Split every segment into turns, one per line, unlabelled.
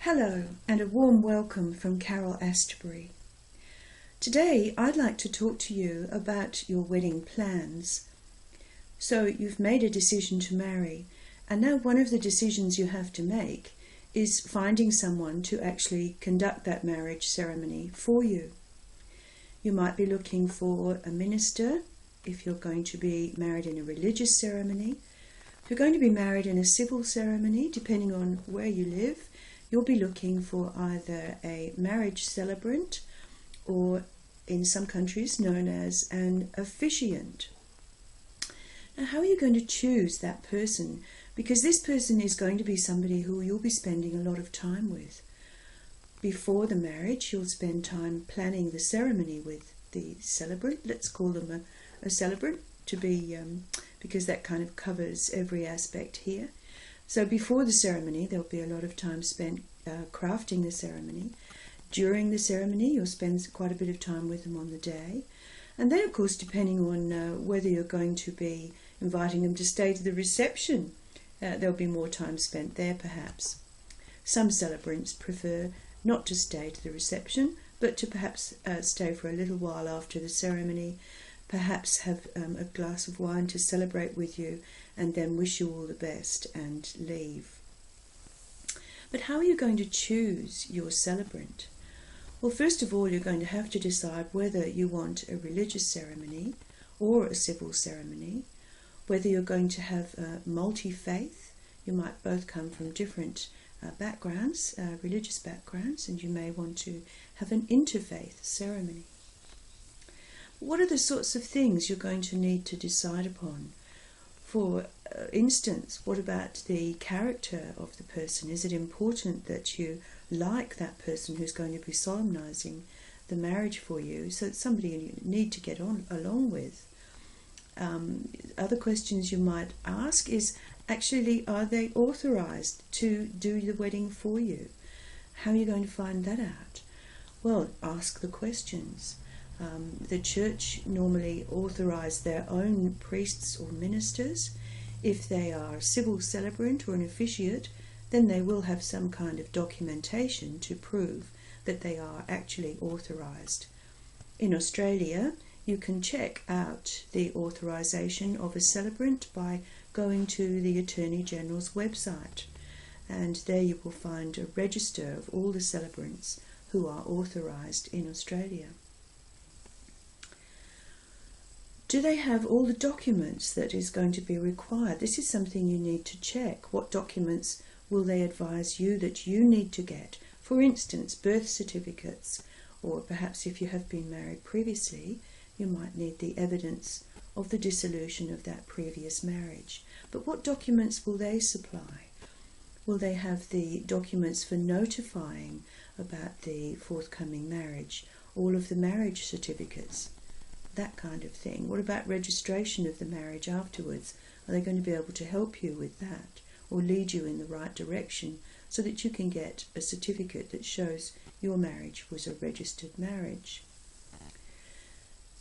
Hello and a warm welcome from Carol Astbury. Today I'd like to talk to you about your wedding plans. So you've made a decision to marry, and now one of the decisions you have to make is finding someone to actually conduct that marriage ceremony for you. You might be looking for a minister if you're going to be married in a religious ceremony. If you're going to be married in a civil ceremony, depending on where you live, you'll be looking for either a marriage celebrant or, in some countries, known as an officiant. Now, how are you going to choose that person? Because this person is going to be somebody who you'll be spending a lot of time with. Before the marriage, you'll spend time planning the ceremony with the celebrant. Let's call them a celebrant to be, because that kind of covers every aspect here. So before the ceremony, there'll be a lot of time spent crafting the ceremony. During the ceremony, you'll spend quite a bit of time with them on the day. And then, of course, depending on whether you're going to be inviting them to stay to the reception, there'll be more time spent there perhaps. Some celebrants prefer not to stay to the reception, but to perhaps stay for a little while after the ceremony, perhaps have a glass of wine to celebrate with you, and then wish you all the best and leave. But how are you going to choose your celebrant? Well, first of all, you're going to have to decide whether you want a religious ceremony or a civil ceremony, whether you're going to have multi-faith. You might both come from different backgrounds, religious backgrounds, and you may want to have an interfaith ceremony. What are the sorts of things you're going to need to decide upon? For instance, what about the character of the person? Is it important that you like that person who's going to be solemnizing the marriage for you, so it's somebody you need to get on along with? Other questions you might ask is, actually, are they authorized to do the wedding for you? How are you going to find that out? Well, ask the questions. The church normally authorise their own priests or ministers. If they are a civil celebrant or an officiant, then they will have some kind of documentation to prove that they are actually authorised. In Australia, you can check out the authorisation of a celebrant by going to the Attorney General's website, and there you will find a register of all the celebrants who are authorised in Australia. Do they have all the documents that is going to be required? This is something you need to check. What documents will they advise you that you need to get? For instance, birth certificates, or perhaps if you have been married previously, you might need the evidence of the dissolution of that previous marriage. But what documents will they supply? Will they have the documents for notifying about the forthcoming marriage, all of the marriage certificates? That kind of thing. What about registration of the marriage afterwards? Are they going to be able to help you with that, or lead you in the right direction so that you can get a certificate that shows your marriage was a registered marriage?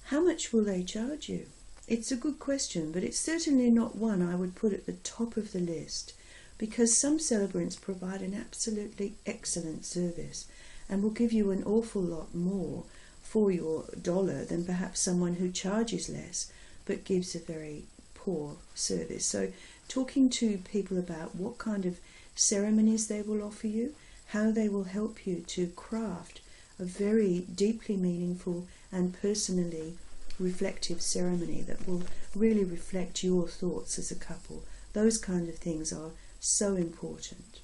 How much will they charge you? It's a good question, but it's certainly not one I would put at the top of the list, because some celebrants provide an absolutely excellent service and will give you an awful lot more for your dollar than perhaps someone who charges less but gives a very poor service. So talking to people about what kind of ceremonies they will offer you, how they will help you to craft a very deeply meaningful and personally reflective ceremony that will really reflect your thoughts as a couple. Those kind of things are so important.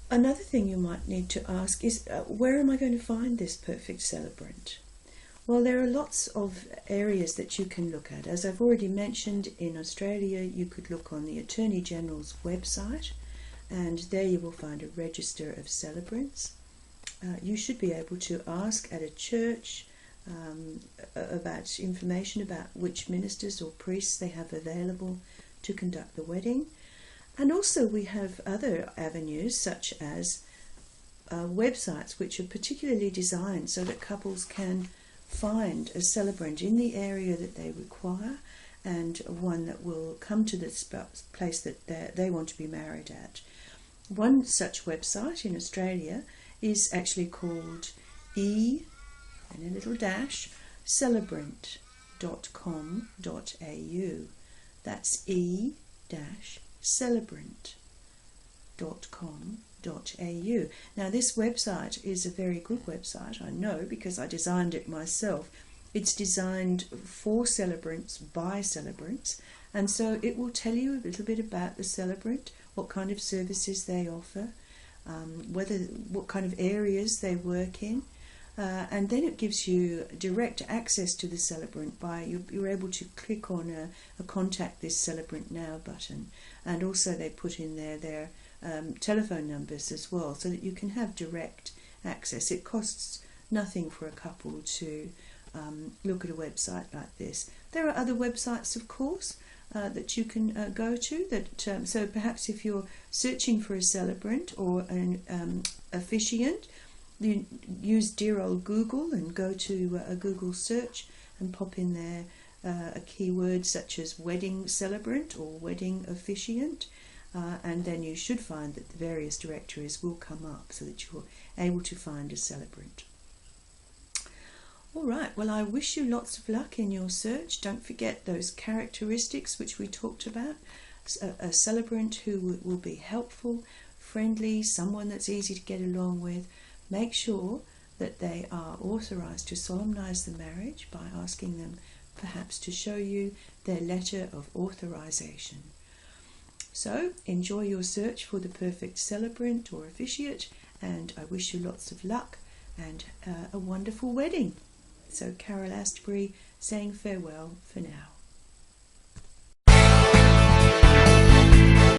Another thing you might need to ask is, where am I going to find this perfect celebrant? Well, there are lots of areas that you can look at. As I've already mentioned, in Australia you could look on the Attorney General's website, and there you will find a register of celebrants. You should be able to ask at a church about information about which ministers or priests they have available to conduct the wedding. And also we have other avenues, such as websites which are particularly designed so that couples can find a celebrant in the area that they require and one that will come to the place that they want to be married at. One such website in Australia is actually called and a little dash celebrant.com.au. That's celebrant.com.au. Now this website is a very good website, I know, because I designed it myself. It's designed for celebrants by celebrants, and so it will tell you a little bit about the celebrant, what kind of services they offer, what kind of areas they work in, and then it gives you direct access to the celebrant by you're able to click on a contact this celebrant now button, and also they put in there their telephone numbers as well, so that you can have direct access. It costs nothing for a couple to look at a website like this. There are other websites, of course, that you can go to. So perhaps if you're searching for a celebrant or an officiant, you use dear old Google and go to a Google search and pop in there a keyword such as wedding celebrant or wedding officiant, and then you should find that the various directories will come up so that you're able to find a celebrant. All right, well, I wish you lots of luck in your search. Don't forget those characteristics which we talked about. A celebrant who will be helpful, friendly, someone that's easy to get along with. Make sure that they are authorised to solemnise the marriage by asking them perhaps to show you their letter of authorisation. So enjoy your search for the perfect celebrant or officiate, and I wish you lots of luck and a wonderful wedding. So Carol Astbury saying farewell for now.